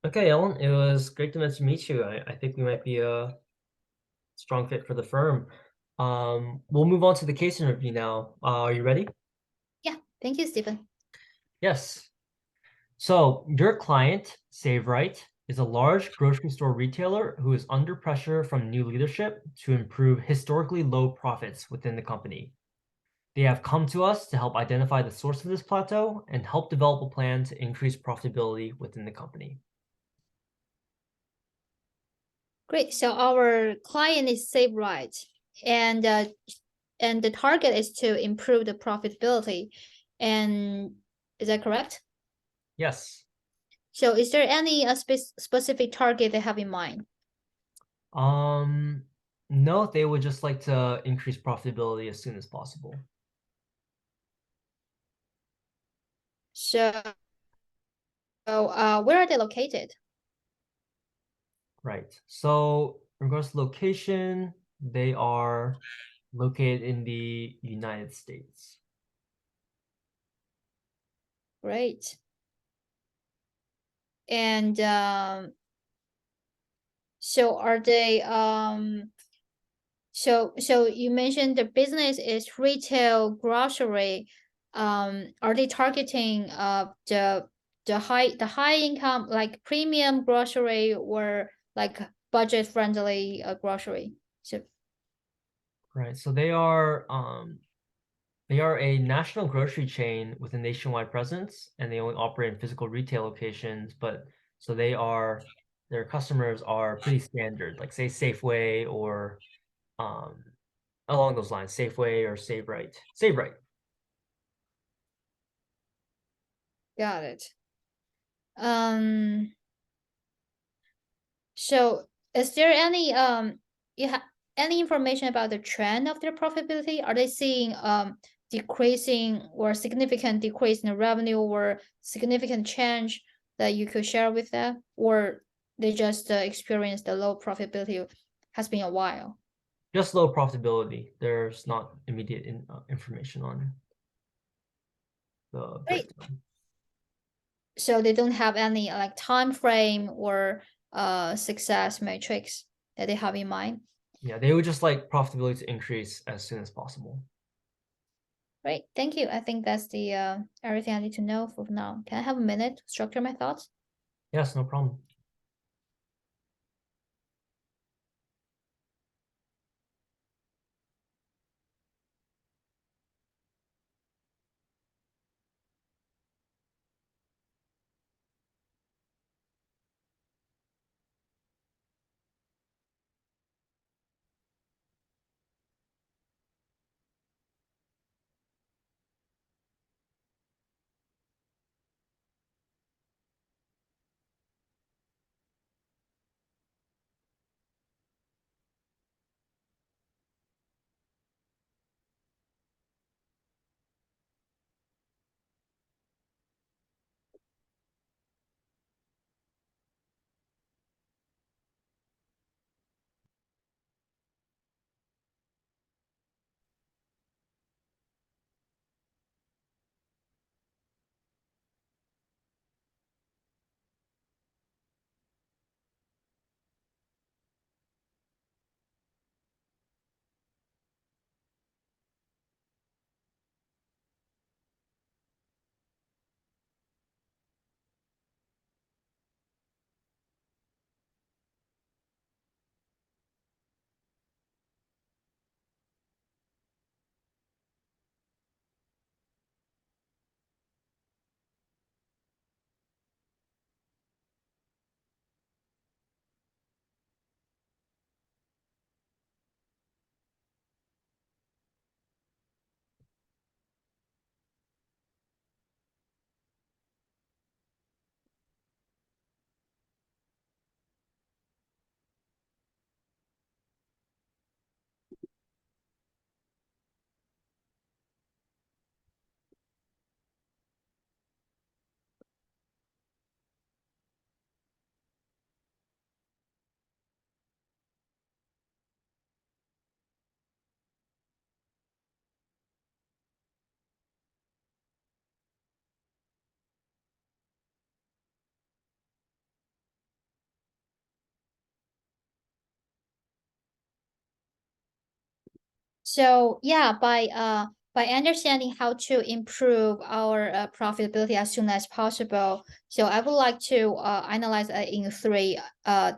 Okay, Ellen, it was great to meet you. I think we might be a strong fit for the firm. We'll move on to the case interview now. Are you ready? Yeah, thank you, Stephen. Yes. So, your client, Save Right, is a large grocery store retailer who is under pressure from new leadership to improve historically low profits within the company. They have come to us to help identify the source of this plateau and help develop a plan to increase profitability within the company. Great. So our client is Save Right, and the target is to improve the profitability. And is that correct? Yes. So is there any specific target they have in mind? Um, no, they would just like to increase profitability as soon as possible. So, where are they located? Right. So, in regards to location, they are located in the United States. Great. And so are they so you mentioned the business is retail grocery. Are they targeting the high income like premium grocery or like budget friendly grocery? So Right. So they are a national grocery chain with a nationwide presence, and they only operate in physical retail locations, but so their customers are pretty standard, like say Safeway or um along those lines, Safeway or Save Right. Save Right. got it. Um, so is there you have any information about the trend of their profitability? Are they seeing decreasing or significant decrease in the revenue or significant change that you could share with them, or they just experience the low profitability has been a while? Just low profitability. There's not immediate information on the Right. breakdown. So they don't have any like time frame or success matrix that they have in mind. Yeah, they would just like profitability to increase as soon as possible. Great, thank you. I think that's the everything I need to know for now. Can I have a minute to structure my thoughts? Yes, no problem. So yeah, by understanding how to improve our profitability as soon as possible, so I would like to analyze in three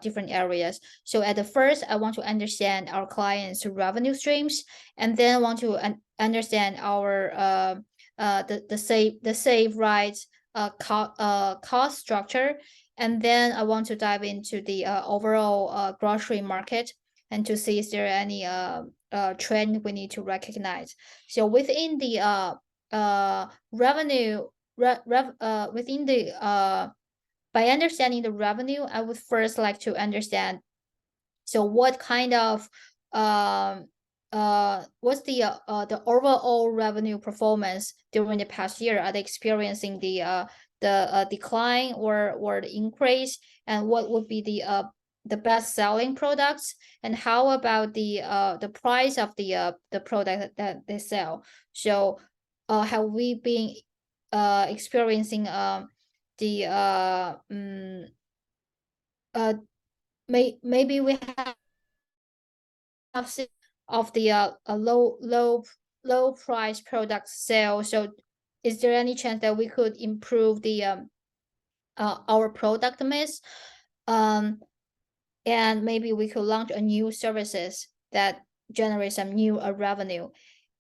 different areas. So at the first, I want to understand our clients' revenue streams, and then I want to understand our the save rights cost structure, and then I want to dive into the overall grocery market and to see is there any trend we need to recognize. So within the revenue within the by understanding the revenue, I would first like to understand so what kind of what's the overall revenue performance during the past year? Are they experiencing the decline or the increase? And what would be the best selling products? And how about the price of the product that they sell? So have we been experiencing the maybe we have seen of the low price product sale. So is there any chance that we could improve the our product mix? And maybe we could launch a new services that generate some new revenue.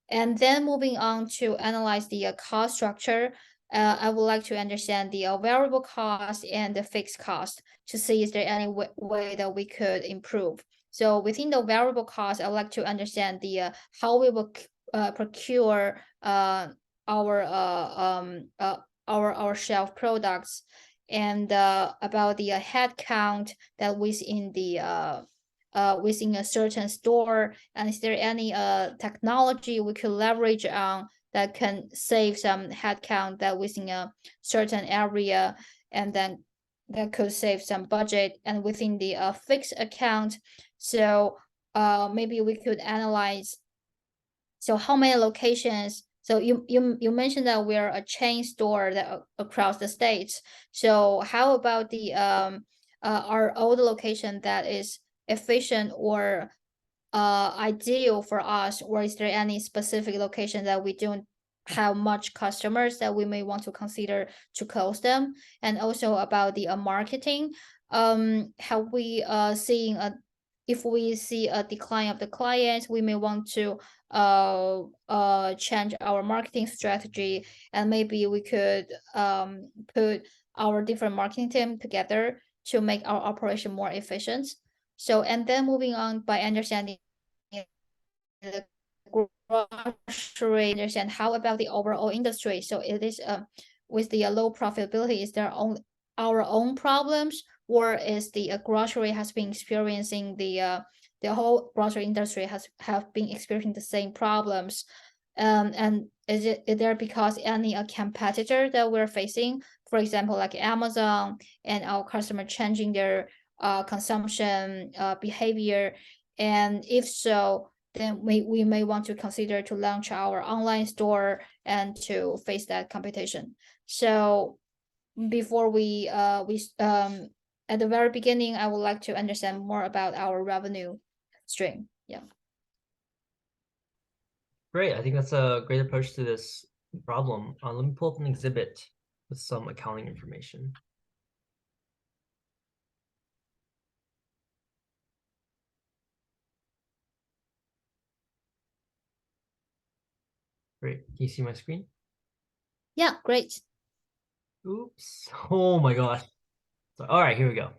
And then moving on to analyze the cost structure, I would like to understand the variable cost and the fixed cost to see is there any way that we could improve. So within the variable cost, I would like to understand the how we will procure our shelf products, and about the head count that within the within a certain store, and is there any technology we could leverage on that can save some headcount that within a certain area, and then that could save some budget. And within the fixed account, so maybe we could analyze so how many locations. So you mentioned that we're a chain store that across the states. So how about the our old location that is efficient or ideal for us, or is there any specific location that we don't have much customers that we may want to consider to close them? And also about the marketing, have we seeing a if we see a decline of the clients, we may want to change our marketing strategy, and maybe we could put our different marketing team together to make our operation more efficient. So and then moving on by understanding the grocery, understand how about the overall industry. So it is with the low profitability, is there only our own problems, or is the grocery has been experiencing the whole grocery industry have been experiencing the same problems? And is there because any competitor that we're facing, for example, like Amazon, and our customer changing their consumption behavior? And if so, then we may want to consider to launch our online store and to face that competition. So before we at the very beginning, I would like to understand more about our revenue stream. Yeah. Great. I think that's a great approach to this problem. Let me pull up an exhibit with some accounting information. Great. Can you see my screen? Yeah, great. Oops. Oh my gosh. So, all right, here we go.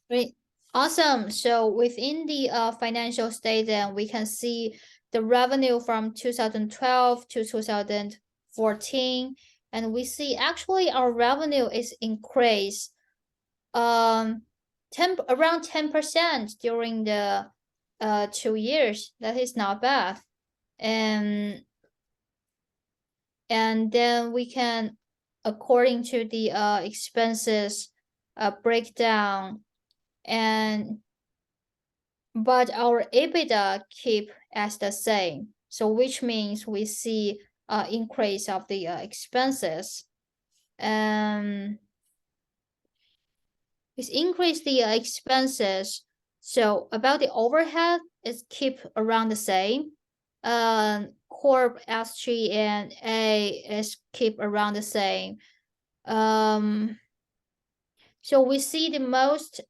Great. Awesome. So within the financial statement, we can see the revenue from 2012 to 2014, and we see actually our revenue is increased around 10% during the 2 years. That is not bad. And then we can, according to the expenses breakdown, and but our EBITDA keep as the same. So which means we see increase of the expenses. It's increase the expenses. So about the overhead is keep around the same. Corp, SG, and A is keep around the same. So we see the most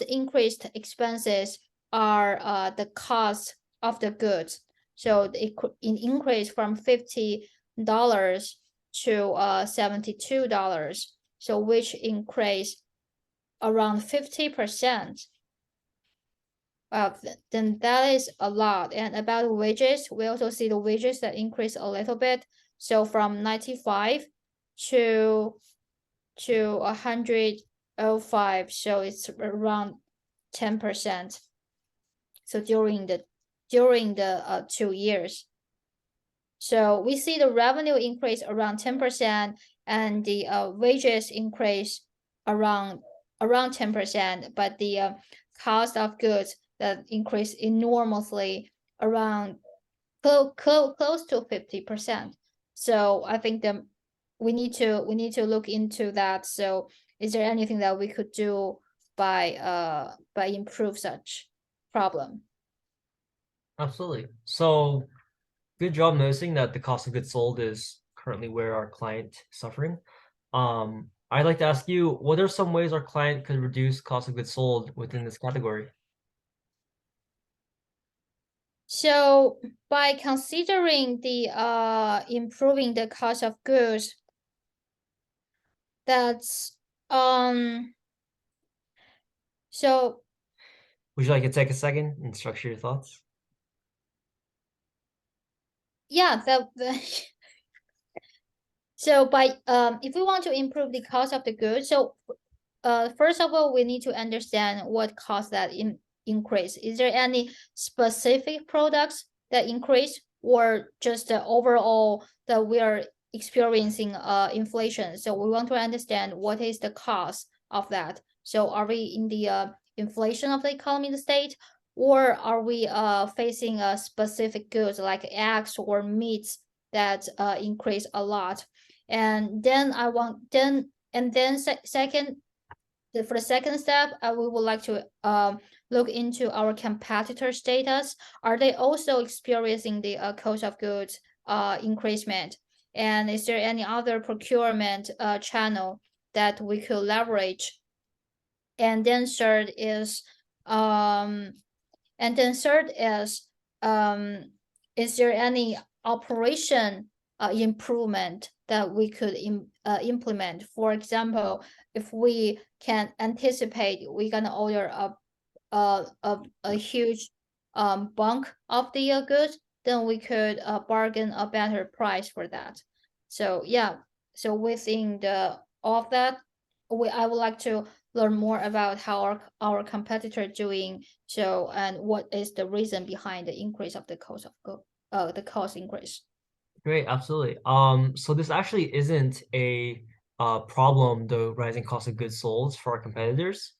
increased expenses are the cost of the goods. So it increase from $50 to $72. So which increase around 50%. Then that is a lot. And about wages, we also see the wages that increase a little bit. So from 95 to 105, so it's around 10%. So during the 2 years. So we see the revenue increase around 10% and the wages increase around 10%, but the cost of goods that increase enormously around close to 50%. So I think we need to look into that. So is there anything that we could do by improve such problem? Absolutely. So good job noticing that the cost of goods sold is currently where our client is suffering. I'd like to ask you, what are some ways our client could reduce cost of goods sold within this category? So by considering the improving the cost of goods, that's so Would you like to take a second and structure your thoughts? yeah, so by if we want to improve the cost of the goods, so first of all we need to understand what caused that increase. Is there any specific products that increase, or just the overall that we are experiencing inflation? So we want to understand what is the cause of that. So are we in the inflation of the economy in the state, or are we facing a specific goods like eggs or meats that increase a lot? And then second, for the second step, we would like to look into our competitor status. Are they also experiencing the cost of goods increasement? And is there any other procurement channel that we could leverage? And then third is is there any operation improvement that we could implement? For example, if we can anticipate we're gonna order a huge bulk of the goods, then we could bargain a better price for that. So yeah, so within all of that, I would like to learn more about how our competitor doing, so, and what is the reason behind the increase of the cost of the cost increase. Great, absolutely. So this actually isn't a problem, the rising cost of goods sold for our competitors.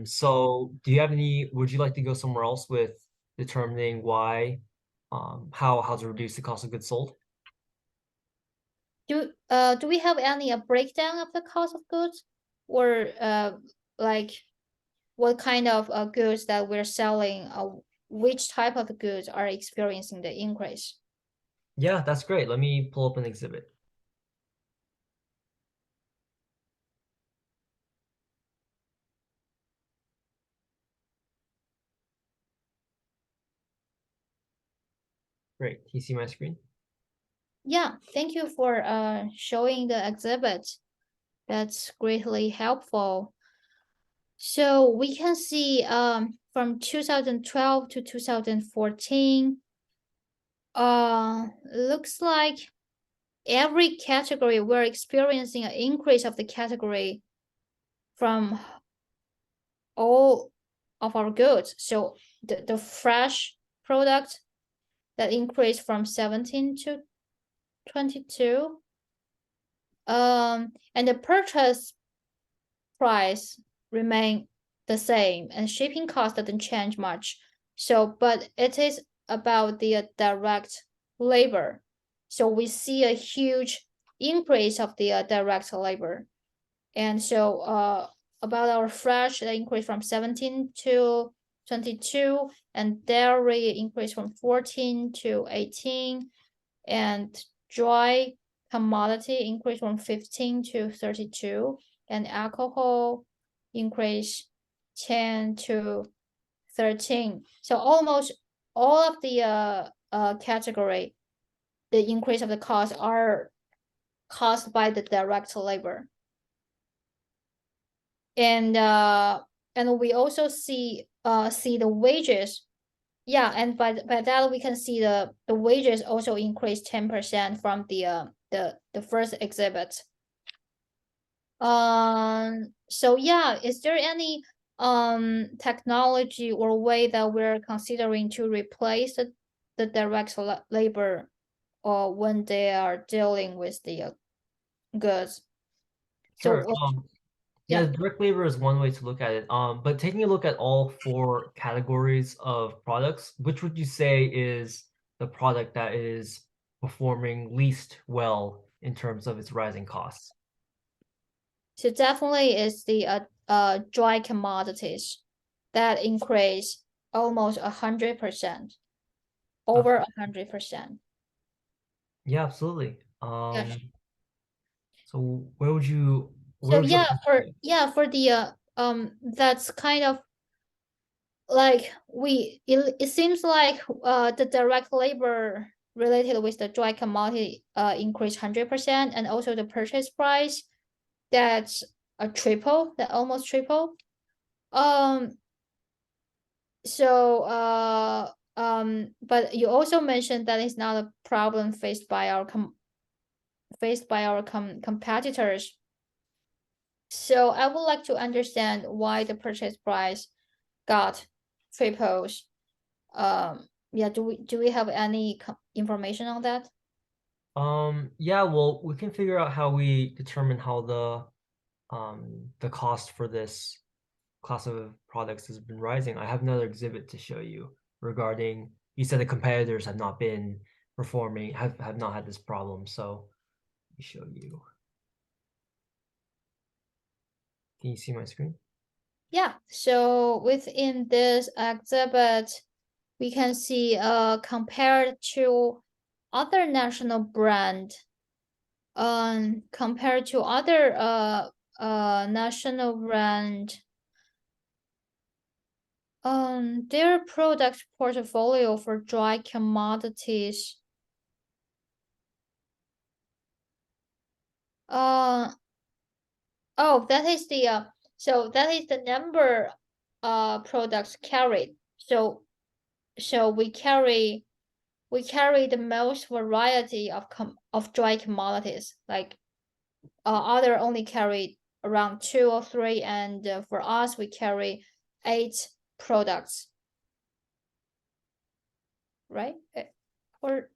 So do you have would you like to go somewhere else with determining why, how to reduce the cost of goods sold? Do we have any breakdown of the cost of goods, or like what kind of goods that we're selling, which type of goods are experiencing the increase? Yeah, that's great. Let me pull up an exhibit. Great. Can you see my screen? Yeah, thank you for showing the exhibit. That's greatly helpful. So we can see from 2012 to 2014, looks like every category we're experiencing an increase of the category from all of our goods. So the fresh product that increased from 17 to 22. And the purchase price remain the same, and shipping cost doesn't change much. So, but it is about the direct labor. So we see a huge increase of the direct labor. And so about our fresh, the increase from 17 to 22, and dairy increased from 14 to 18, and dry commodity increased from 15 to 32, and alcohol increased 10 to 13. So almost all of the category, the increase of the cost are caused by the direct labor. And we also see the wages. Yeah, and by that we can see the wages also increased 10% from the first exhibit. So yeah, is there any technology or way that we're considering to replace the direct labor or when they are dealing with the goods? Sure. So Yeah, yeah. direct labor is one way to look at it. But taking a look at all 4 categories of products, which would you say is the product that is performing least well in terms of its rising costs? So definitely is the dry commodities that increase almost 100%, over 100%. Yeah, absolutely. Yes. So where So would you for the that's kind of like it seems like the direct labor related with the dry commodity increased 100%, and also the purchase price that's a triple, that almost triple. Um so but you also mentioned that it's not a problem faced by our competitors. So I would like to understand why the purchase price got triples. Yeah, do we have any information on that? Yeah, well, we can figure out how we determine how the cost for this class of products has been rising. I have another exhibit to show you regarding, you said the competitors have not been performing, have not had this problem. So let me show you. Can you see my screen? Yeah, so within this exhibit, we can see compared to other national brand, compared to other national brand, their product portfolio for dry commodities, oh, that is the so that is the number products carried. So we carry the most variety of dry commodities. Like other only carry around 2 or 3, and for us we carry 8 products, right? Or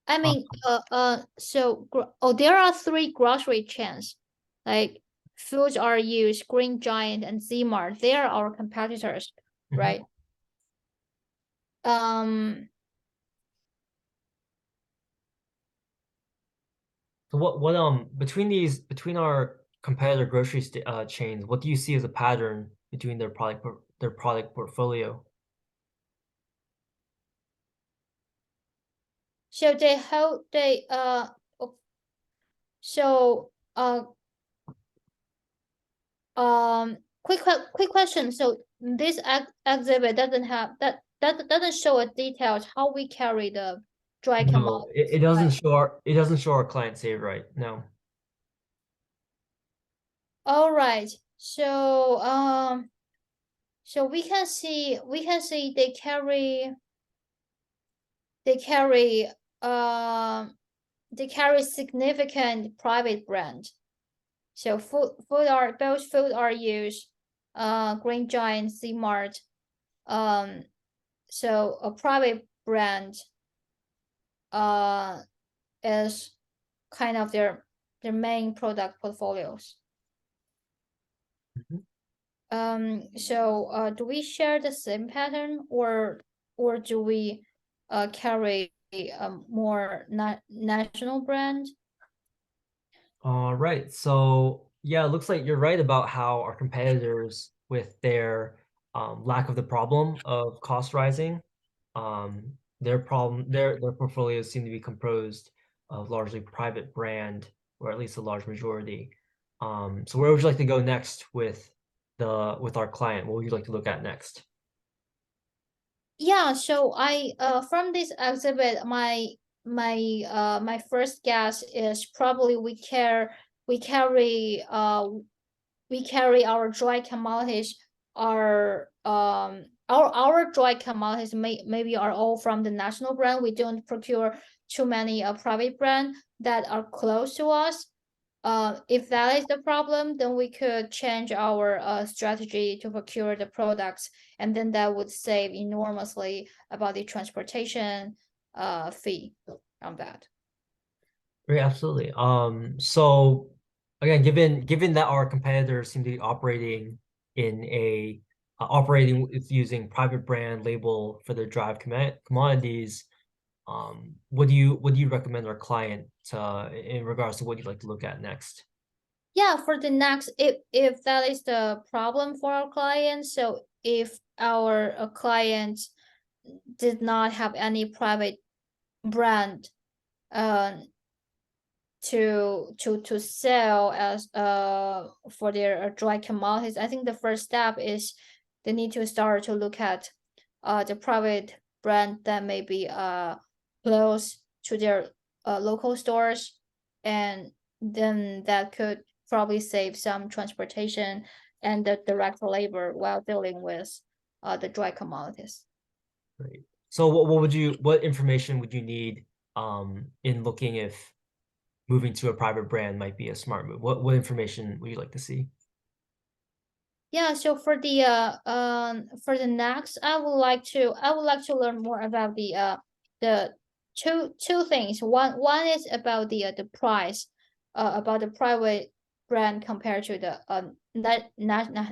I mean, so there are 3 grocery chains, like Foods R Us, Green Giant, and Z-Mart. They are our competitors, Mhm. right? So what between our competitor grocery chains, what do you see as a pattern between their product portfolio? So so quick question. So this exhibit doesn't have that doesn't show a details how we carry the dry No, commodities, it doesn't right? show our client save right. No. All right. So we can see they carry they carry significant private brand. So Food R Us, Green Giant, Z-Mart. So a private brand is kind of their main product portfolios. Mhm. So do we share the same pattern, or do we carry a more national brand? All right. So yeah, it looks like you're right about how our competitors with their lack of the problem of cost rising. Their portfolios seem to be composed of largely private brand, or at least a large majority. So where would you like to go next with our client? What would you like to look at next? Yeah, so I from this exhibit, my first guess is probably we carry we carry our dry commodities our dry commodities maybe are all from the national brand. We don't procure too many private brand that are close to us. If that is the problem, then we could change our strategy to procure the products, and then that would save enormously about the transportation fee on that. Right, absolutely. So again, given that our competitors seem to be operating with using private brand label for their commodities, what do you recommend our client in regards to what you'd like to look at next? Yeah, for the next, if that is the problem for our clients, so if our client did not have any private brand uh to sell as for their dry commodities, I think the first step is they need to start to look at the private brand that may be close to their local stores, and then that could probably save some transportation and the direct labor while dealing with the dry commodities. Right. So what information would you need in looking if moving to a private brand might be a smart move? What information would you like to see? Yeah, so for the next, I would like to learn more about the two things. One is about the price, about the private brand compared to the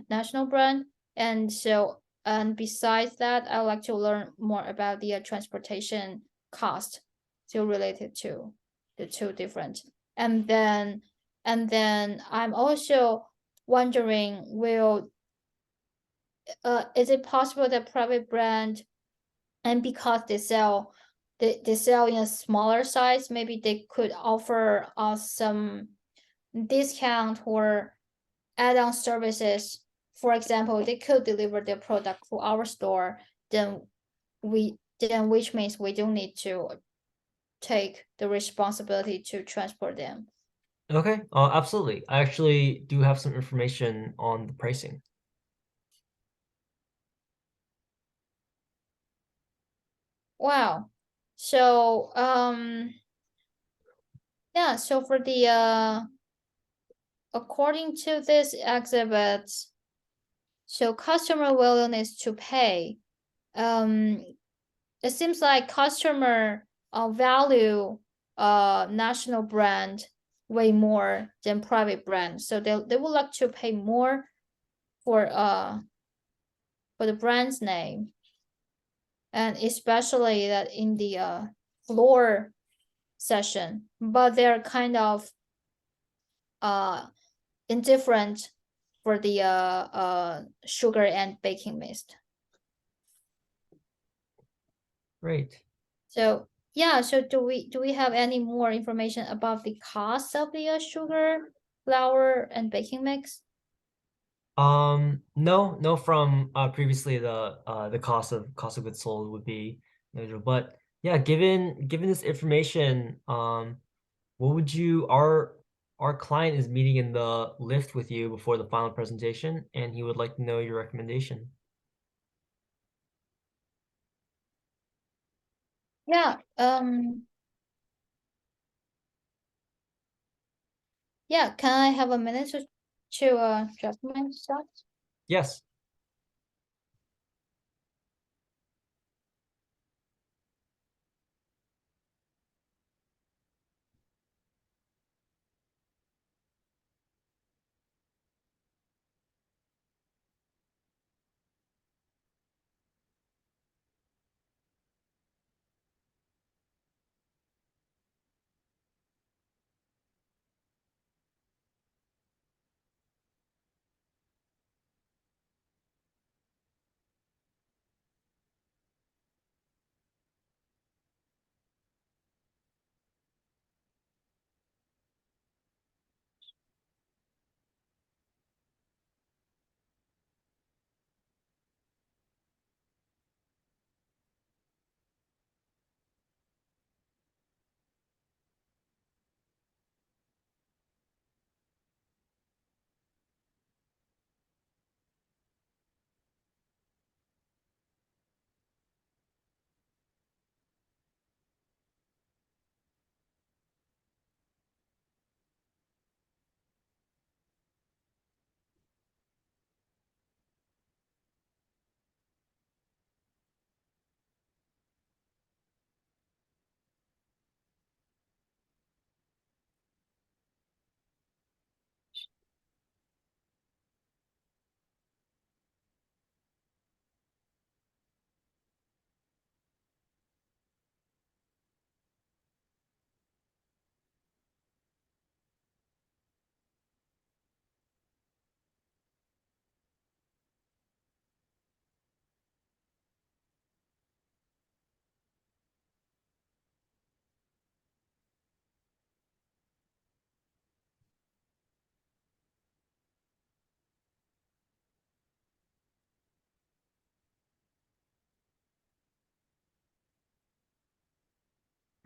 national brand, and so and besides that, I would like to learn more about the transportation cost, still related to the two different, and then I'm also wondering, will is it possible that private brand, and because they sell in a smaller size, maybe they could offer us some discount or add-on services. For example, they could deliver their product to our store, then which means we don't need to take the responsibility to transport them. Okay, absolutely. I actually do have some information on the pricing. Wow. So yeah, so for the according to this exhibit, so customer willingness to pay, um, it seems like customer value national brand way more than private brand. So they would like to pay more for the brand's name, and especially that in the floor session, but they're kind of uh indifferent for the sugar and baking mist. Great. So yeah, so do we have any more information about the cost of the sugar, flour, and baking mix? No, from previously the cost of goods sold would be neutral. But yeah, given this information, what would you our client is meeting in the lift with you before the final presentation, and he would like to know your recommendation. Yeah, yeah, can I have a minute to draft my stuff? Yes.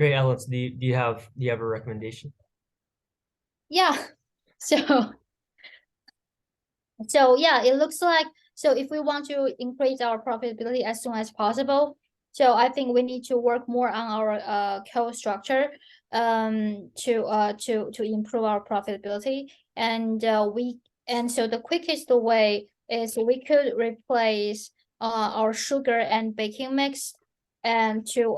Great, Alex. Do you have a recommendation? Yeah. So yeah, it looks like, so if we want to increase our profitability as soon as possible, so I think we need to work more on our cost structure to improve our profitability. And so the quickest way is we could replace our sugar and baking mix, and to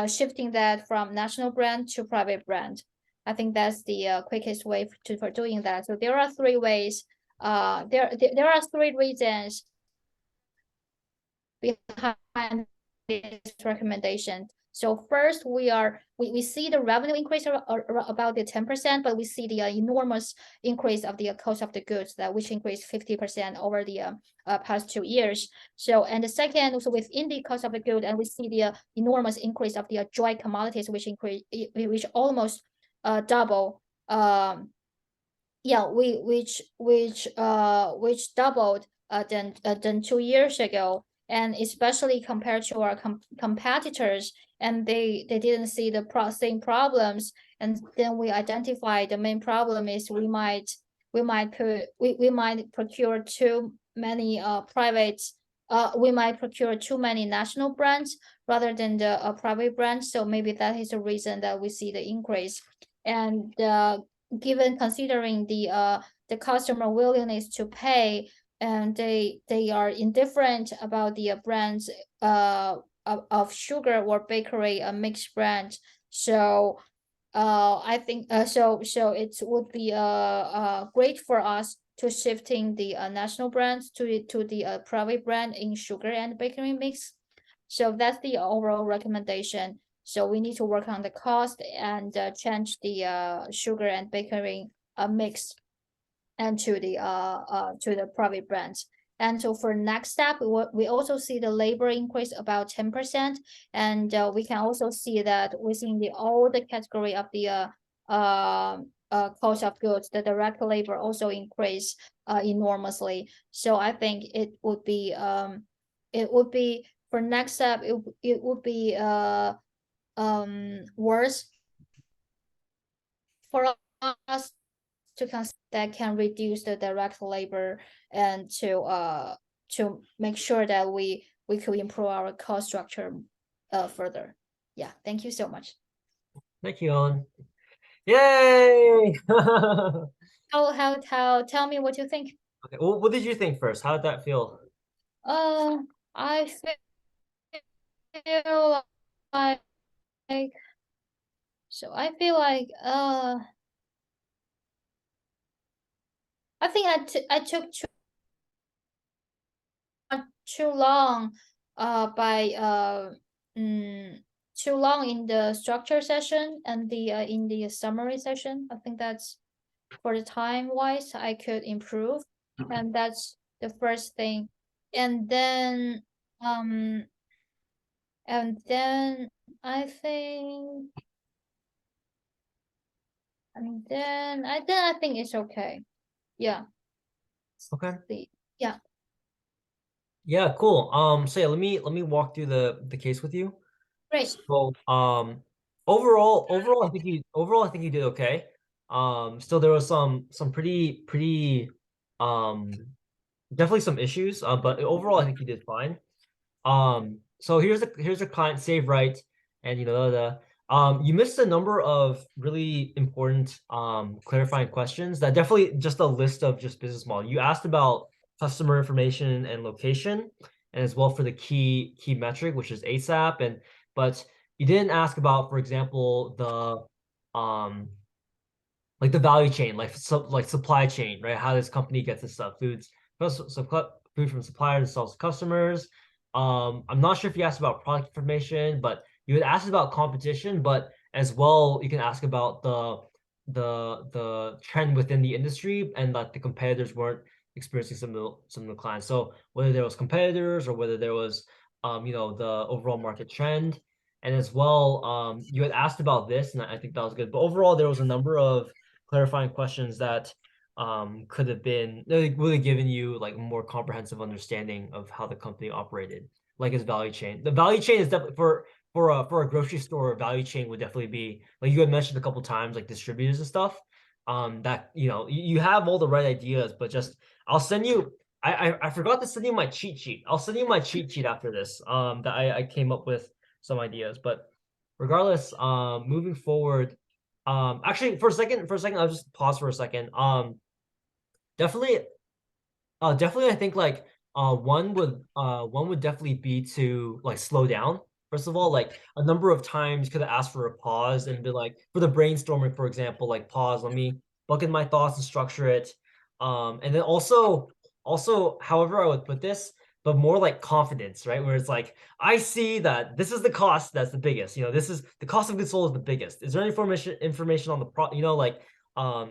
shifting that from national brand to private brand. I think that's the quickest way for doing that. So there are three ways. There are three reasons behind this recommendation. So first, we see the revenue increase about the 10%, but we see the enormous increase of the cost of the goods, that which increased 50% over the past 2 years. So, and the second, also within the cost of the good, and we see the enormous increase of the dry commodities, which almost double. Yeah, which doubled than 2 years ago, and especially compared to our competitors, and they didn't see the same problems. And then we identify the main problem is we might procure too many private, we might procure too many national brands rather than the private brands. So maybe that is the reason that we see the increase. And given considering the customer willingness to pay, and they are indifferent about the brands of sugar or bakery mixed brand. So I think so it would be great for us to shifting the national brands to the private brand in sugar and bakery mix. So that's the overall recommendation. So we need to work on the cost and change the sugar and bakery mix and to the private brands. And so for next step, we also see the labor increase about 10%, and we can also see that within all the category of the cost of goods, the direct labor also increase enormously. So I think it would be for next step, it would be worse for us to consider that can reduce the direct labor, and to make sure that we could improve our cost structure further. Yeah, thank you so much. Thank you, Ellen. Yay! How tell me what you think. Okay, well, what did you think first? How did that feel? I feel like, so I feel like I think I took too long by too long in the structure session and the in the summary session. I think that's, for the time wise, I could improve, and that's the first thing. And then um and then I think I think it's okay. Yeah. Okay. Yeah. Yeah, cool. So yeah, let me walk through the case with you. Great. So, overall, I think you did okay. Still there was some pretty, um, definitely some issues. But overall, I think you did fine. So here's the client save right, and you missed a number of really important clarifying questions. That definitely just a list of just business model. You asked about customer information and location, and as well for the key metric, which is ASAP, but you didn't ask about, for example, the like the value chain, like supply chain, right? How this company gets its stuff, food from suppliers to sells to customers. I'm not sure if you asked about product information, but you had asked about competition, but as well, you can ask about the trend within the industry, and that the competitors weren't experiencing some of the clients. So whether there was competitors or whether there was the overall market trend. And as well, you had asked about this, and I think that was good. But overall, there was a number of clarifying questions that could have been really given you like a more comprehensive understanding of how the company operated, like its value chain. The value chain is definitely for for a grocery store value chain would definitely be, like you had mentioned a couple times, like distributors and stuff. That you have all the right ideas, but just I'll send you. I forgot to send you my cheat sheet. I'll send you my cheat sheet after this. That I came up with some ideas, but regardless, moving forward, actually for a second, I'll just pause for a second. Definitely, definitely, I think like one would definitely be to like slow down. First of all, like a number of times could have asked for a pause and be like for the brainstorming, for example, like pause, let me bucket my thoughts and structure it. And then also, however I would put this, but more like confidence, right? Where it's like, I see that this is the cost that's the biggest. This is the cost of goods sold is the biggest. Is there any information on the like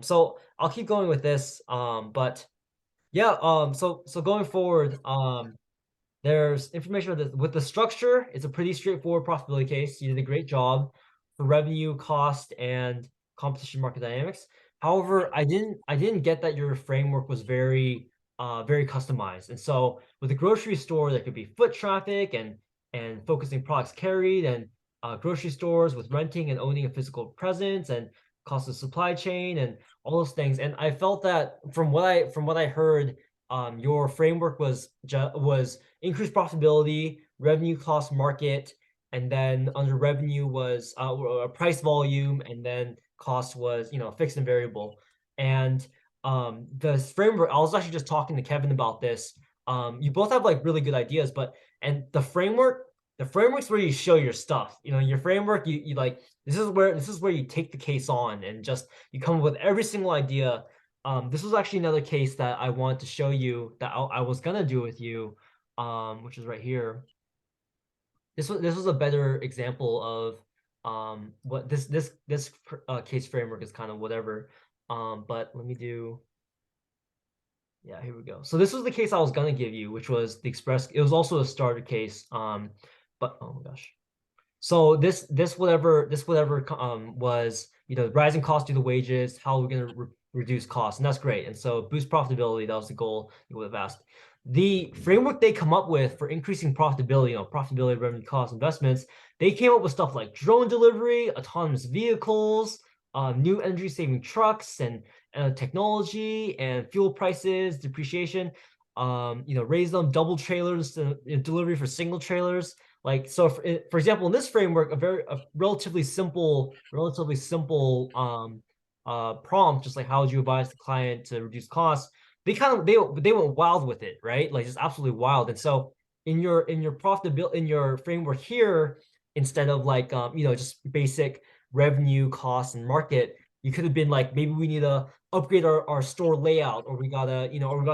so I'll keep going with this. But yeah, so going forward, there's information with the structure. It's a pretty straightforward profitability case. You did a great job for revenue, cost, and competition market dynamics. However, I didn't get that your framework was very customized. And so with a grocery store, there could be foot traffic and focusing products carried, and grocery stores with renting and owning a physical presence, and cost of supply chain, and all those things. And I felt that from what I heard, your framework was increased profitability, revenue, cost, market, and then under revenue was price, volume, and then cost was fixed and variable. And the framework, I was actually just talking to Kevin about this. You both have like really good ideas, but and the framework's where you show your stuff. Your framework, you like this is where you take the case on and just you come up with every single idea. This was actually another case that I wanted to show you that I was gonna do with you, which is right here. This was a better example of what this case framework is kind of whatever. But let me do. Yeah, here we go. So this was the case I was gonna give you, which was the express. It was also a starter case. But oh my gosh. So this whatever was rising costs due to wages. How are we going to reduce costs? And that's great. And so boost profitability. That was the goal you would have asked. The framework they come up with for increasing profitability, profitability, revenue, cost, investments. They came up with stuff like drone delivery, autonomous vehicles, new energy saving trucks, and technology and fuel prices, depreciation. Raise them, double trailers, delivery for single trailers. Like, so for example, in this framework, a relatively simple prompt, just like how would you advise the client to reduce costs? They went wild with it, right? Like just absolutely wild. And so in your profitability in your framework here, instead of like just basic revenue, cost, and market, you could have been like, maybe we need to upgrade our store layout, or we gotta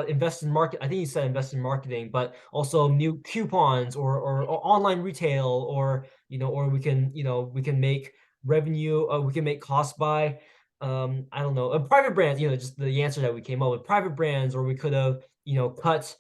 invest in market. I think you said invest in marketing, but also new coupons, or online retail, or we can make revenue, we can make cost by I don't know, private brands, just the answer that we came up with, private brands, or we could have cut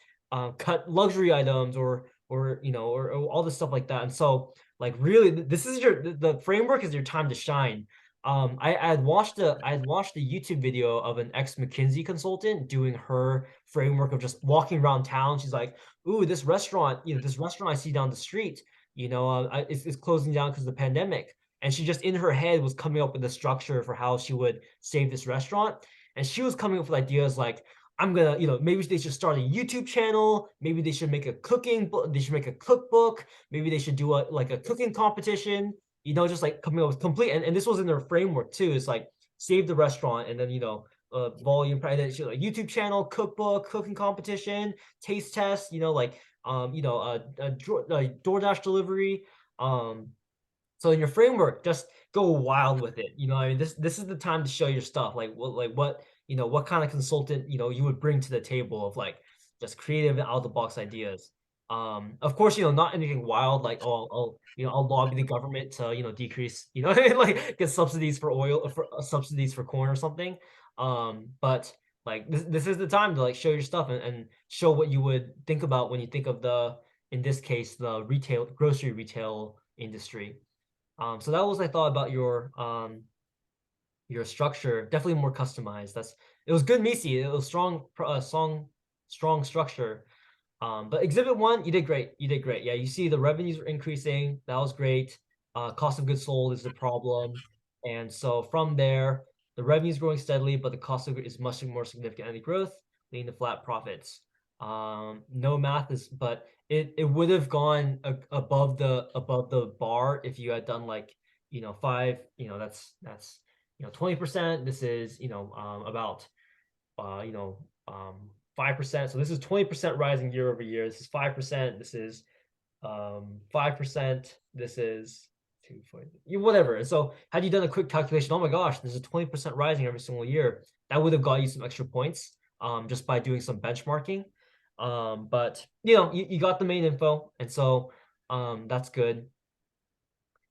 luxury items, or all this stuff like that. And so like really, this is the framework is your time to shine. I had watched a YouTube video of an ex McKinsey consultant doing her framework of just walking around town. She's like, "Ooh, this restaurant I see down the street, it's closing down because of the pandemic." And she just in her head was coming up with a structure for how she would save this restaurant. And she was coming up with ideas like, I'm gonna, maybe they should start a YouTube channel. Maybe they should make a cooking book. They should make a cookbook. Maybe they should do a cooking competition. Just like coming up with complete. And this was in their framework too. It's like save the restaurant, and then volume, and then like YouTube channel, cookbook, cooking competition, taste test. DoorDash delivery. So in your framework, just go wild with it. I mean, this is the time to show your stuff. Like what kind of consultant you would bring to the table of like just creative and out of the box ideas. Of course, not anything wild like, oh, I'll lobby the government to decrease, like get subsidies for oil, for subsidies for corn or something. But like this is the time to like show your stuff, and show what you would think about when you think of in this case, the grocery retail industry. So that was I thought about your structure. Definitely more customized. It was good, Misi. It was strong structure. But exhibit 1, you did great. Yeah, you see the revenues were increasing. That was great. cost of goods sold is the problem. And so from there, the revenue is growing steadily, but the cost of it is much more significant in the growth, leading to flat profits. No math is, but it would have gone above the bar if you had done like, five, that's 20%. This is, about 5%. So this is 20% rising year over year. This is 5%. This is 5%. This is 240, whatever. And so had you done a quick calculation, oh my gosh, there's a 20% rising every single year, that would have got you some extra points just by doing some benchmarking. But you got the main info, and so that's good.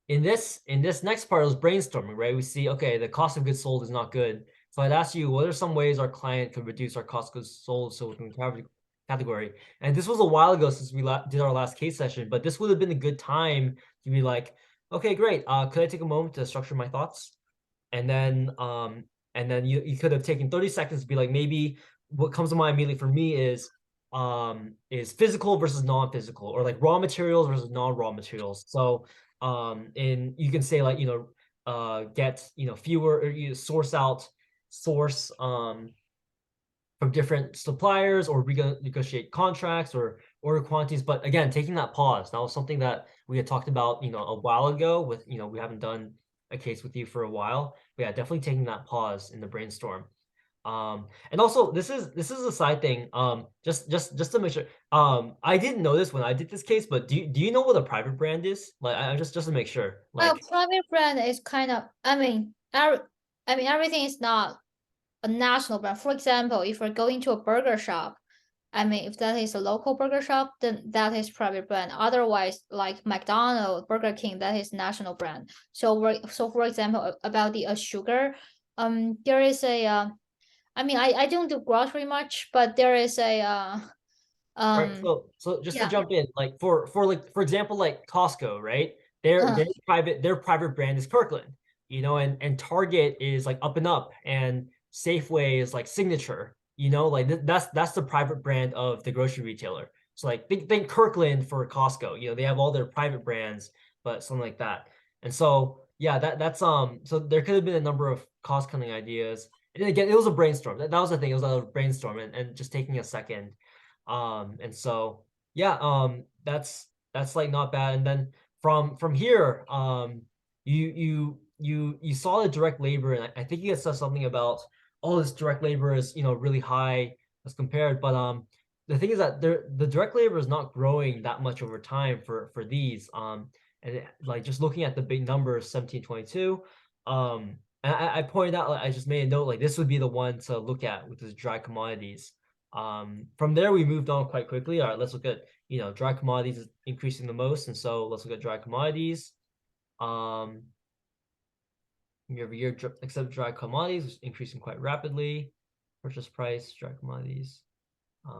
In this next part, it was brainstorming, right? We see, okay, the cost of goods sold is not good. So I'd ask you, what are some ways our client could reduce our cost of goods sold so we can category? And this was a while ago since we did our last case session, but this would have been a good time to be like, okay, great. Could I take a moment to structure my thoughts? And then you could have taken 30 seconds to be like, maybe what comes to mind immediately for me is physical versus non-physical, or like raw materials versus non-raw materials. So and you can say like, get, fewer, or you source from different suppliers, or negotiate contracts or order quantities. But again, taking that pause, that was something that we had talked about, a while ago with, we haven't done a case with you for a while. But yeah, definitely taking that pause in the brainstorm. And also this is a side thing. Just to make sure. I didn't know this when I did this case, but do you know what a private brand is? Like, I just to make sure. Well, Like, private brand is kind of, everything is not a national brand. For example, if we're going to a burger shop, if that is a local burger shop, then that is private brand. Otherwise, like McDonald's, Burger King, that is national brand. So for example, about the sugar, there is a I don't do grocery much, but there is a right, so just to yeah. jump in, like for example, like Costco, right? Uh, Their private brand is Kirkland, and Target is like Up and Up, and Safeway is like Signature, like that's the private brand of the grocery retailer. So like think Kirkland for Costco, they have all their private brands, but something like that. And so yeah, that's so there could have been a number of cost cutting ideas. And again, it was a brainstorm. That was the thing. It was a brainstorm, and just taking a second. And so yeah, that's like not bad. And then from here, you saw the direct labor, and I think you had said something about all this direct labor is really high as compared, but the thing is that the direct labor is not growing that much over time for these. Like just looking at the big numbers, 1722. And I pointed out, like, I just made a note, like this would be the one to look at with the dry commodities. From there, we moved on quite quickly. All right, let's look at, dry commodities is increasing the most. And so let's look at dry commodities. Year over year, except dry commodities is increasing quite rapidly. Purchase price, dry commodities.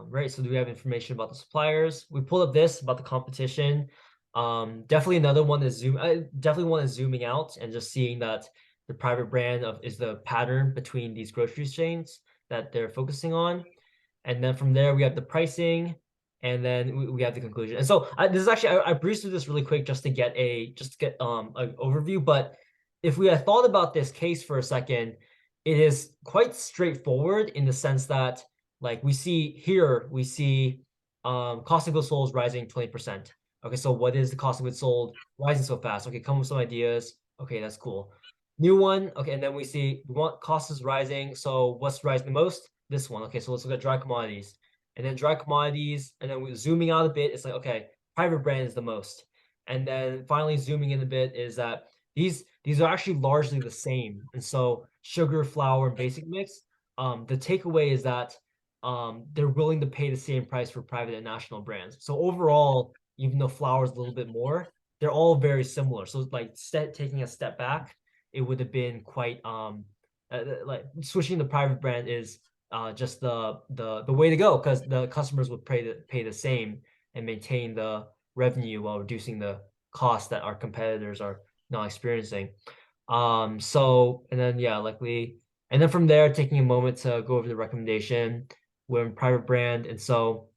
Right, so do we have information about the suppliers? We pulled up this about the competition. Definitely another one is definitely one is zooming out and just seeing that the private brand is the pattern between these grocery chains that they're focusing on. And then from there, we have the pricing, and then we have the conclusion. And so this is actually, I breezed through this really quick just to get an overview. But if we had thought about this case for a second, it is quite straightforward in the sense that, like, we see cost of goods sold is rising 20%. Okay, so what is the cost of goods sold rising so fast? Okay, come with some ideas. Okay, that's cool. New one. Okay, and then we want cost is rising. So what's rising the most? This one. Okay, so let's look at dry commodities. And then dry commodities, and then we're zooming out a bit. It's like, okay, private brand is the most. And then finally zooming in a bit is that these are actually largely the same. And so sugar, flour, and basic mix. The takeaway is that they're willing to pay the same price for private and national brands. So overall, even though flour is a little bit more, they're all very similar. So like taking a step back, it would have been quite like switching the private brand is just the way to go, because the customers would pay the same and maintain the revenue while reducing the cost that our competitors are not experiencing. So, and then yeah, likely, and then from there, taking a moment to go over the recommendation. We're in private brand, and so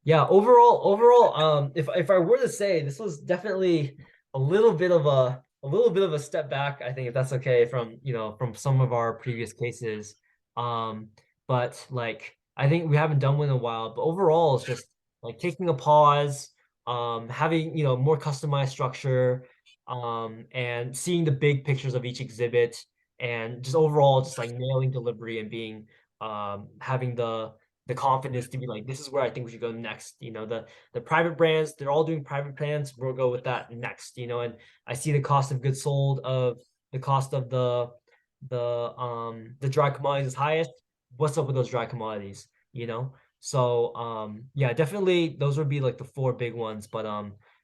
yeah, overall, if I were to say, this was definitely a little bit of a little bit of a step back, I think, if that's okay, from from some of our previous cases. But like I think we haven't done one in a while, but overall it's just like taking a pause, having more customized structure, and seeing the big pictures of each exhibit, and just overall just like nailing delivery and being having the confidence to be like, this is where I think we should go next. The private brands, they're all doing private brands, we'll go with that next. And I see the cost of goods sold of the cost of the dry commodities is highest. What's up with those dry commodities? So yeah, definitely those would be like the four big ones. But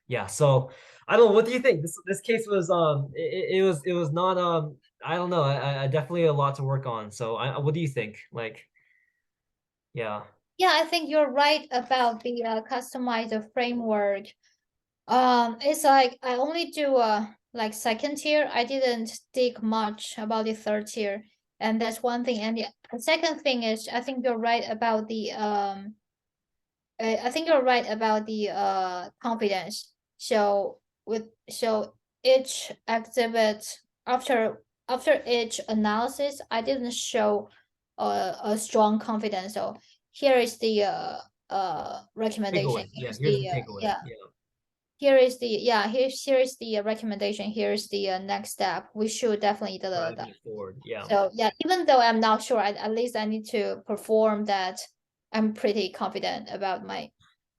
yeah, so I don't know, what do you think? This case was it was not I don't know. I definitely a lot to work on. So what do you think? Like, yeah. Yeah, I think you're right about the customized framework. It's like I only do like second tier. I didn't think much about the third tier, and that's one thing. And the second thing is, I think you're right about the I think you're right about the confidence. So each exhibit, after each analysis, I didn't show a strong confidence. So here is the recommendation. Takeaway. Yeah, Here's here's the the takeaway. yeah. Yeah, Here is the recommendation. Here's the next step. We should definitely driving it forward. Yeah. so yeah, even though I'm not sure, at least I need to perform that. I'm pretty confident about my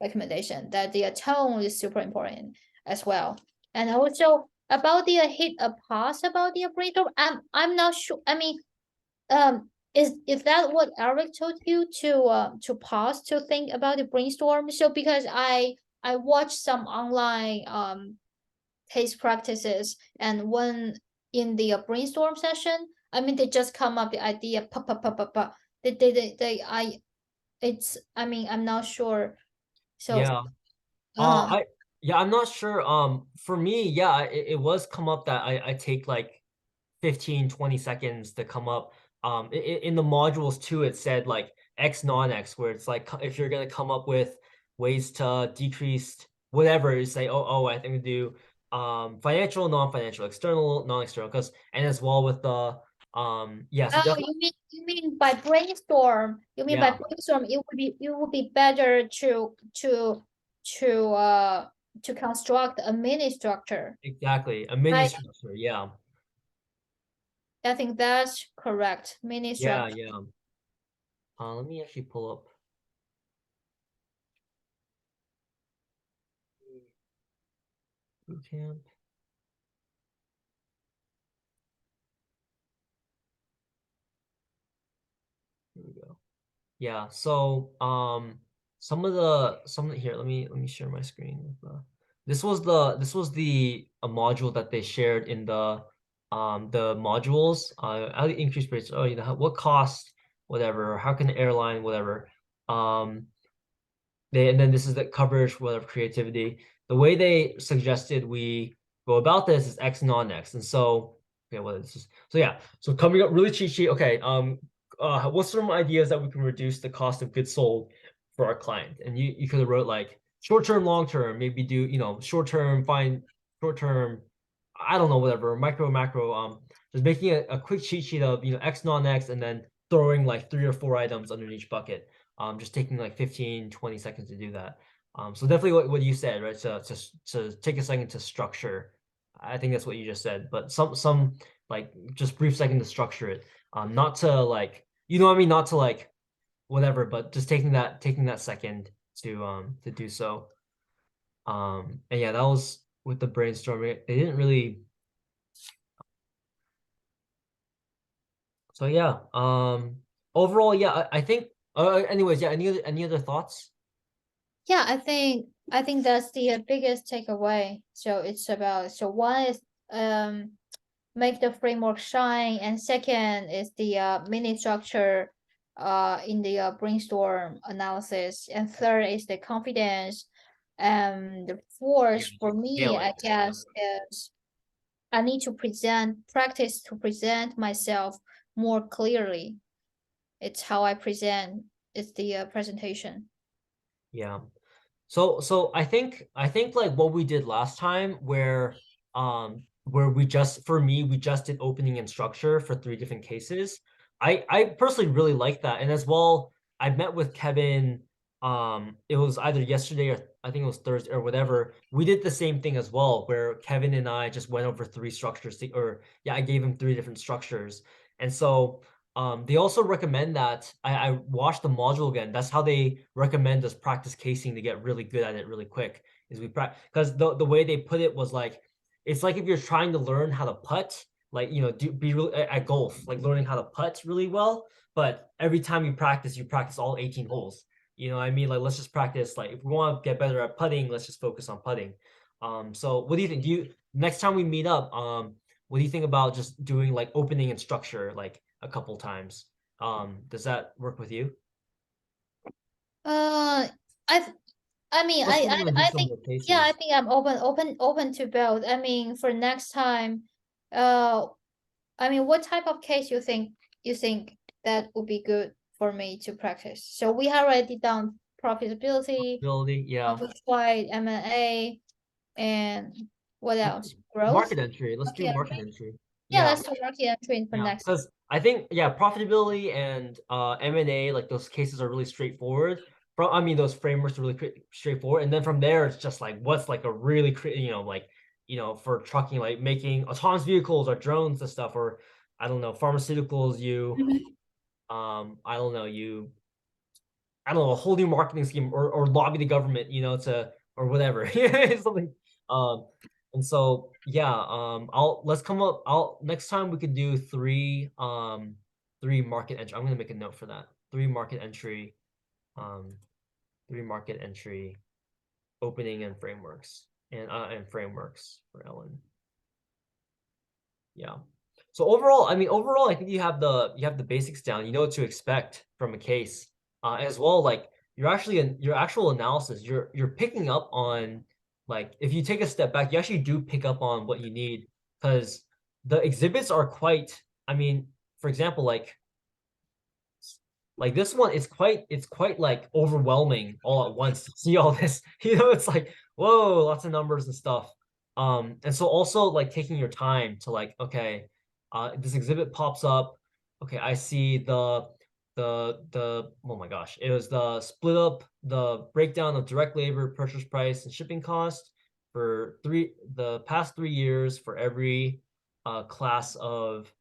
recommendation. That the tone is super important as well, and also about the hit a pause about the brainstorm. I'm not sure. I mean, is that what Eric told you to pause to think about the brainstorm? So because I watched some online case practices, and when in the brainstorm session, I mean they just come up the idea they it's I mean I'm not sure. So Yeah. uh I yeah, I'm not sure. For me, yeah, it was come up that I take like 15, 20 seconds to come up. In the modules too, it said like X non-X, where it's like if you're gonna come up with ways to decrease whatever, you say, oh, I think we do financial, non-financial, external, non-external, because and as well with the yeah, so oh, definitely you mean by brainstorm? You mean by yeah, brainstorm? It would be better to to construct a mini structure. exactly. A mini I structure, yeah. I think that's correct. Mini Yeah, structure. yeah. Let me actually pull up bootcamp. Here we go. Yeah, so some here, let me share my screen with this was the a module that they shared in the modules. How to increase rates, oh, what cost, whatever, how can the airline, whatever. Um and then this is the coverage, whatever, creativity. The way they suggested we go about this is X non-X. And so, okay, well, it's just, so yeah. So coming up really cheat sheet. Okay, what's some ideas that we can reduce the cost of goods sold for our client? And you could have wrote like short term, long term, maybe do, short term, find short term, I don't know, whatever, micro, macro, just making a quick cheat sheet of, X non-X, and then throwing like 3 or 4 items under each bucket. Just taking like 15, 20 seconds to do that. So definitely what you said, right? So to take a second to structure. I think that's what you just said, but some like just brief second to structure it. Not to like, what I mean, not to like whatever, but just taking that second to do so. And yeah, that was with the brainstorming. They didn't really. So yeah. Overall, yeah, I think. Anyways, yeah. Any other thoughts? Yeah, I think that's the biggest takeaway. So it's about so one is make the framework shine, and second is the mini structure in the brainstorm analysis, and third is the confidence, and the Yeah, fourth for me nailing I it. Yeah. guess is I need to practice to present myself more clearly. It's how I present. It's the presentation. Yeah. So I think like what we did last time, where where we just did opening and structure for 3 different cases. I personally really like that. And as well, I met with Kevin, it was either yesterday or I think it was Thursday or whatever. We did the same thing as well, where Kevin and I just went over 3 structures or yeah, I gave him 3 different structures. And so they also recommend that I watched the module again. That's how they recommend us practice casing to get really good at it really quick. Is we practice because the way they put it was like it's like if you're trying to learn how to putt, like be really at golf, like learning how to putt really well. But every time you practice all 18 holes. You know what I mean? Like let's just practice. Like if we want to get better at putting, let's just focus on putting. So what do you think? Do you next time we meet up, what do you think about just doing like opening and structure like a couple times? Does that work with you? Uh, I I mean, Especially when we do I some think, more yeah, I cases. think I'm open to both. I mean, for next time, uh, I mean, what type of case you think that would be good for me to practice? So we have already done profitability, Ability, yeah. wide M&A, and what else? Growth, Market entry. Let's do market market entry. entry. Yeah, Yeah. let's do market entry for Yeah, next. because I think yeah, profitability and M&A like those cases are really straightforward. From I mean those frameworks are really straightforward, and then from there it's just like what's like a really like for trucking like making autonomous vehicles or drones and stuff or I don't know pharmaceuticals Mhm. I don't know I don't know, a whole new marketing scheme or lobby the government, to or whatever. Something. Um, and so yeah, I'll next time we could do three market entry. I'm gonna make a note for that. Um, three market entry opening and frameworks for Ellen. Yeah. So overall, I think you have the basics down. You know what to expect from a case, as well. Like you're actually in your actual analysis, you're picking up on like if you take a step back, you actually do pick up on what you need because the exhibits are quite. I mean, for example, like this one, it's quite like overwhelming all at once to see all this. It's like whoa, lots of numbers and stuff. And so also like taking your time to like, okay, this exhibit pops up. Okay, I see the oh my gosh, it was the split up the breakdown of direct labor, purchase price, and shipping cost for the past 3 years for every class of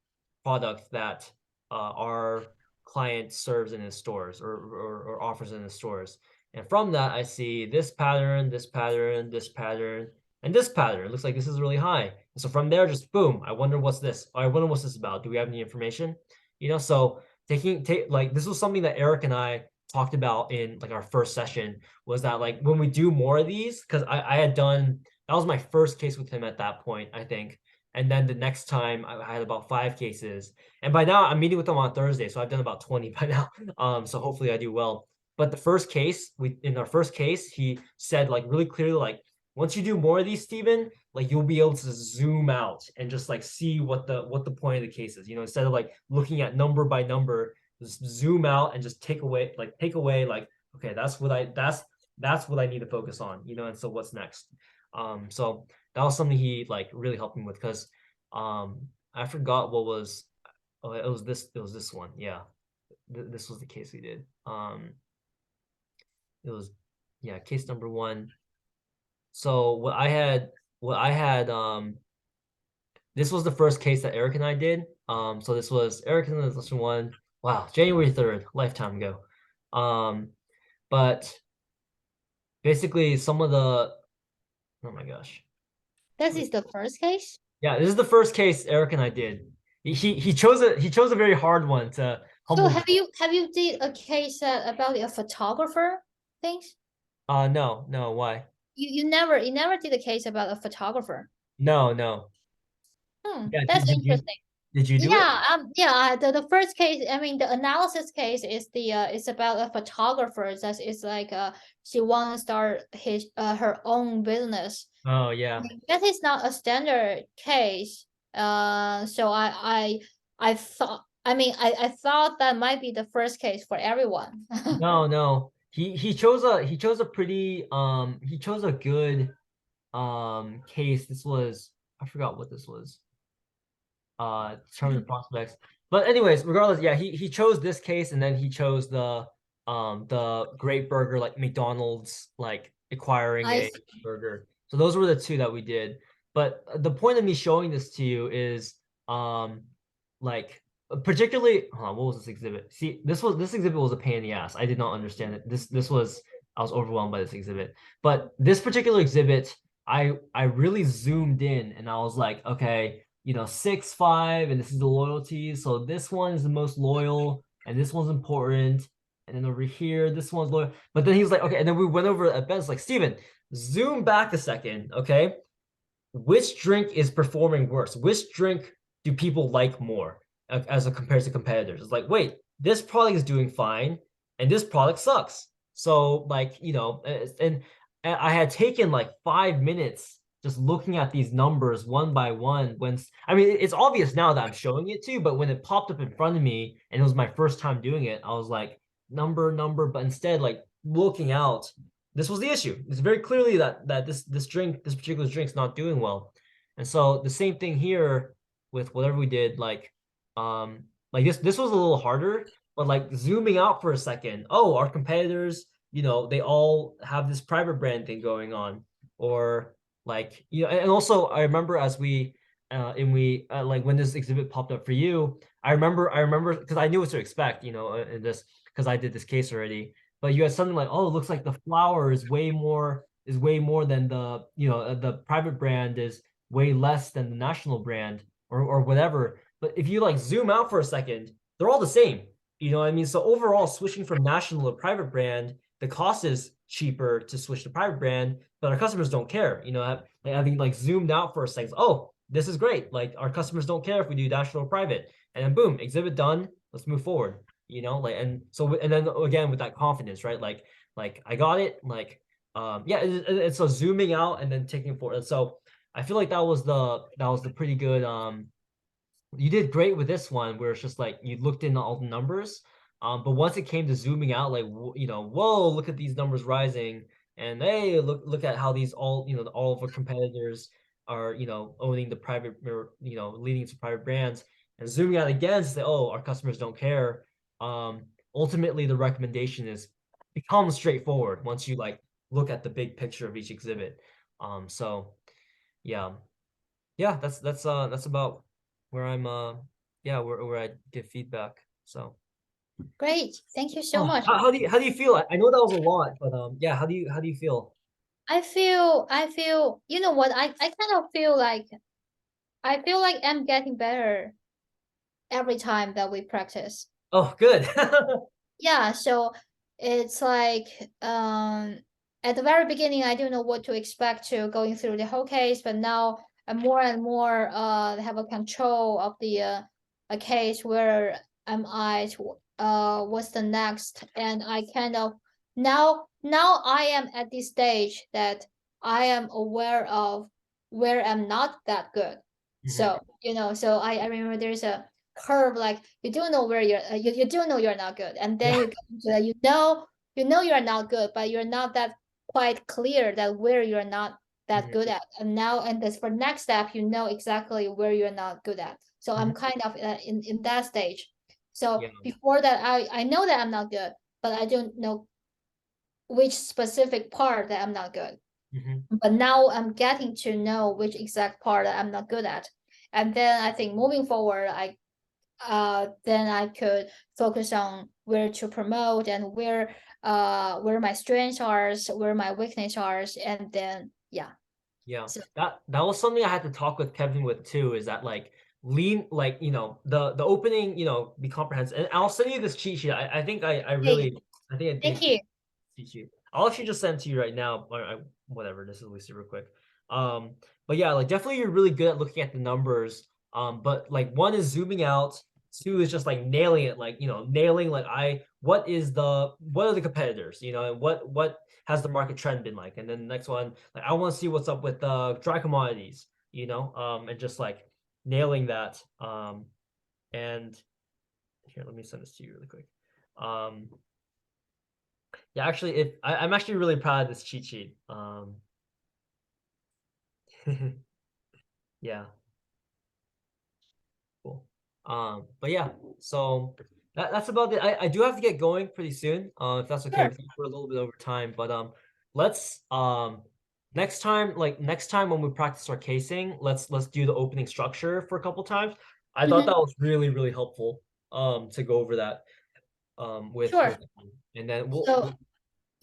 product that our client serves in his stores or offers in his stores. And from that, I see this pattern, this pattern, this pattern, and this pattern. It looks like this is really high. And so from there, just boom, I wonder what's this? I wonder what's this about? Do we have any information? So take like this was something that Eric and I talked about in like our first session was that like when we do more of these, because I had done that was my first case with him at that point, I think. And then the next time I had about 5 cases. And by now I'm meeting with them on Thursday, so I've done about 20 by now. So hopefully I do well. But the first case, in our first case, he said like really clearly, like once you do more of these, Stephen, like you'll be able to zoom out and just like see what the point of the case is. Instead of like looking at number by number, just zoom out and just take away like okay, that's what I need to focus on. And so what's next? So that was something he like really helped me with because I forgot what was oh it was this one. Yeah. This was the case we did. It was yeah, case number 1. So what I had this was the first case that Eric and I did. So this was Eric and this one. Wow, January 3rd, lifetime ago. But basically some of the oh my gosh. This is the first case. Yeah, this is the first case Eric and I did. He chose a very hard one to So humble me. have you did a case about a photographer things? No, why? You never did a case about a photographer. No. Yeah, That's interesting. did you do it? Yeah, yeah, the first case, I mean, the analysis case is it's about a photographer that is like she want to start her own business. Oh yeah. That is not a standard case. So I thought, I mean, I thought that might be the first case for everyone. No. He chose a pretty he chose a good case. This was I forgot what this was. Determine the prospects. But anyways, regardless, yeah, he chose this case, and then he chose the Great Burger, like McDonald's like acquiring I a burger. So those were the two that we did. But the point of me showing this to you is like particularly hold on, what was this exhibit? See, this exhibit was a pain in the ass. I did not understand it. This was I was overwhelmed by this exhibit. But this particular exhibit, I really zoomed in and I was like, okay, 6, 5, and this is the loyalty. So this one is the most loyal, and this one's important. And then over here, this one's loyal. But then he was like, okay, and then we went over at Ben's like, Steven, zoom back a second, okay? Which drink is performing worse? Which drink do people like more as a compared to competitors? It's like, wait, this product is doing fine, and this product sucks. So like, and I had taken like 5 minutes just looking at these numbers one by one. I mean, it's obvious now that I'm showing it to you, but when it popped up in front of me and it was my first time doing it, I was like, number, but instead like looking out, this was the issue. It's very clearly that this particular drink's not doing well. And so the same thing here with whatever we did, like this was a little harder, but like zooming out for a second, oh, our competitors, they all have this private brand thing going on. Or like, and also I remember as we like when this exhibit popped up for you, I remember because I knew what to expect, in this, because I did this case already. But you had something like, oh, it looks like the flour is way more than the private brand is way less than the national brand, or whatever. But if you like zoom out for a second, they're all the same. You know what I mean? So overall, switching from national to private brand, the cost is cheaper to switch to private brand, but our customers don't care. Like having like zoomed out for a second, oh, this is great. Like our customers don't care if we do national or private, and then boom, exhibit done. Let's move forward. Like, and so, and then again with that confidence, right? Like I got it. Like, yeah, it's so zooming out and then taking forward. So I feel like that was the pretty good. You did great with this one, where it's just like you looked into all the numbers. But once it came to zooming out, like whoa, look at these numbers rising, and hey, look at how these all of our competitors are owning the private, or leading to private brands, and zooming out again to say, oh, our customers don't care. Ultimately, the recommendation is becomes straightforward once you like look at the big picture of each exhibit. So yeah, that's about where I'm yeah, where I give feedback. So Great. Thank you so oh, much. how do you feel? I know that was a lot, but yeah, how do you feel? You know what? I kind of feel like I'm getting better every time that we practice. Oh, good. Yeah, so it's like at the very beginning I don't know what to expect to going through the whole case, but now I'm more and more have a control of the a case. Where am I to, what's the next, and I kind of now I am at this stage that I am aware of where I'm not that good. So so I remember there's a curve, like you do know where you do know you're not good, and then Yeah. you get into that, you're not good, but you're not that quite clear that where you're not that good at. And now, and this for next step, you know exactly where you're not good at. So I'm kind of in that stage. So Yeah. before that, I know that I'm not good, but I don't know which specific part that I'm not good. But now I'm getting to know which exact part that I'm not good at. And then I think moving forward, then I could focus on where to promote, and where my strengths are, where my weaknesses are, and then yeah. Yeah, So that was something I had to talk with Kevin with too, is that like lean, like the opening, be comprehensive. And I'll send you this cheat sheet. I think I hey, really I think I thank think you. cheat sheet. I'll actually just send it to you right now, or whatever. This is at super quick. Um, but yeah, like definitely you're really good at looking at the numbers. But like one is zooming out, two is just like nailing it, like nailing like what are the competitors, and what has the market trend been like? And then the next one, like I want to see what's up with dry commodities, and just like nailing that. And here, let me send this to you really quick. Um, yeah, actually, if I'm actually really proud of this cheat sheet. Yeah. Cool. But yeah, so that's about it. I do have to get going pretty soon. If that's okay Sure. with you, we're a little bit over time, but let's next time, like next time when we practice our casing, let's do the opening structure for a couple times. I thought Mhm. that was really, really helpful to go over that Sure. with and then So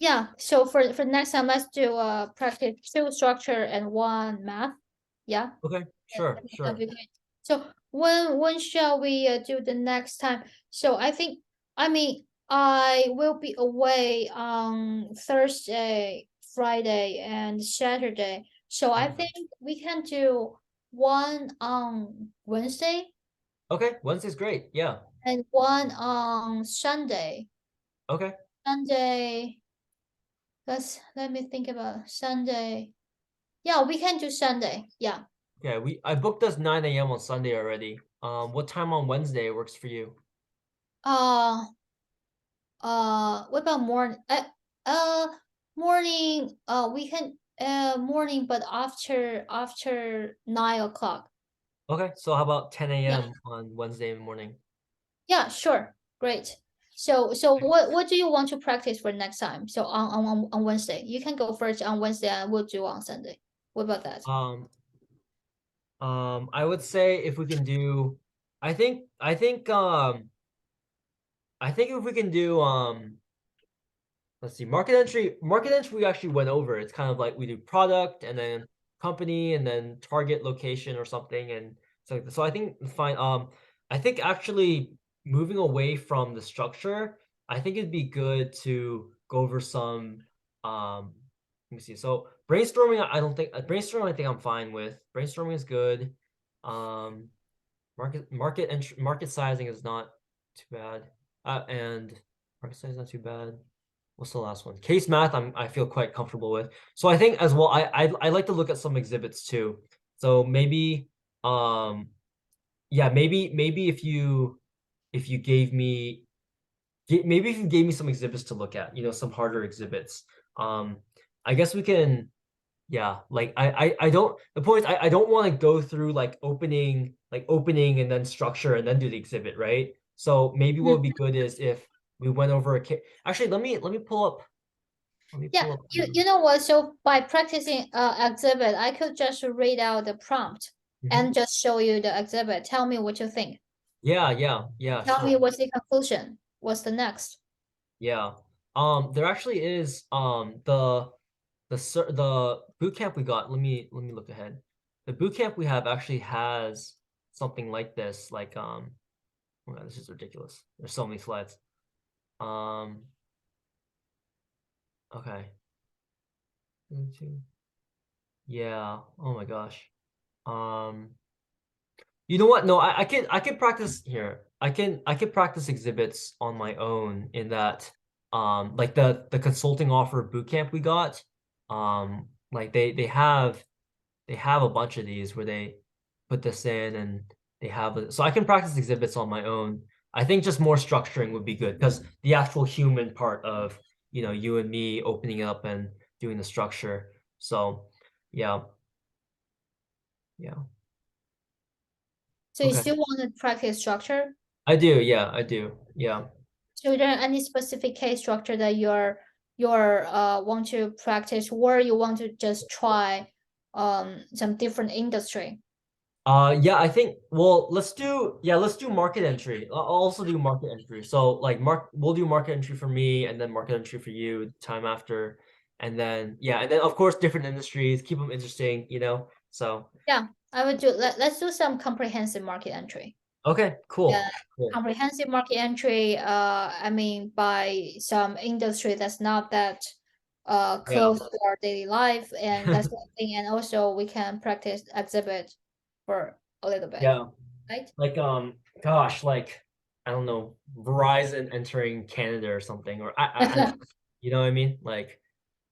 yeah, so for next time, let's do practice 2 structure and 1 math. Yeah. okay, sure, That'd sure. be great. So when shall we do the next time? So I mean I will be away on Thursday, Friday, and Saturday. So I think we can do one on Wednesday Okay, Wednesday's great. Yeah. and one on Sunday. Okay. Sunday, let me think about Sunday. Yeah, we can do Sunday. Yeah. Yeah, I booked us 9 a.m. on Sunday already. What time on Wednesday works for you? Uh what about uh morning, we can morning, but after 9 o'clock. Okay, so how about 10 Yeah, a.m. on Wednesday morning? yeah, sure, great. So what do you want to practice for next time? So on Wednesday, you can go first on Wednesday, and we'll do on Sunday. What about that? Um, I would say if we can do, I think if we can do, let's see, market entry we actually went over. It's kind of like we do product and then company and then target location or something. And so I think fine. I think actually moving away from the structure, I think it'd be good to go over some, let me see. So brainstorming, I don't think brainstorming, I think I'm fine with. Brainstorming is good. Um, market sizing is not too bad. And market size is not too bad. What's the last one? Case math, I feel quite comfortable with. So I think as well, I like to look at some exhibits too. So maybe, yeah, maybe if you gave me maybe if you gave me some exhibits to look at, some harder exhibits. Um, I guess we can, yeah, like I don't the point is I don't want to go through like opening and then structure and then do the exhibit, right? So maybe what Mhm. would be good is if we went over actually let me pull up Yeah, you know what? So by practicing exhibit, I could just read out the prompt Mhm. and just show you the exhibit. Tell me what you think. Yeah, Tell me sure. what's the conclusion. What's the next? Yeah. There actually is the boot camp we got. Let me look ahead. The boot camp we have actually has something like this. Like oh God, this is ridiculous. There's so many slides. Um, okay. Yeah. Oh my gosh. Um, you know what? No, I can practice here. I can practice exhibits on my own in that like the consulting offer boot camp we got. Like they have a bunch of these where they put this in and they have it. So I can practice exhibits on my own. I think just more structuring would be good because the actual human part of, you and me opening it up and doing the structure. So yeah, yeah. So you Okay. still want to practice structure? I do, yeah, I do. Yeah. So is there any specific case structure that you're want to practice, or you want to just try some different industry? Yeah, I think let's do market entry. I'll also do market entry. So like we'll do market entry for me and then market entry for you time after. And then yeah, and then of course different industries, keep them interesting. So Yeah, I would do. Let's do some comprehensive market entry. okay, Yeah, cool. Cool. comprehensive market entry. I mean, by some industry that's not that Yeah. close to our daily life, and that's one thing. And also, we can practice exhibit for a little bit, Yeah. right? Like gosh, like I don't know, Verizon entering Canada or something, or you know what I mean? Like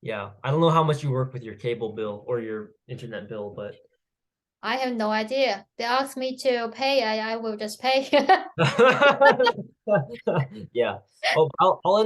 yeah, I don't know how much you work with your cable bill or your internet bill, but I have no idea. They asked me to pay. I will just pay. yeah. Oh, I'll end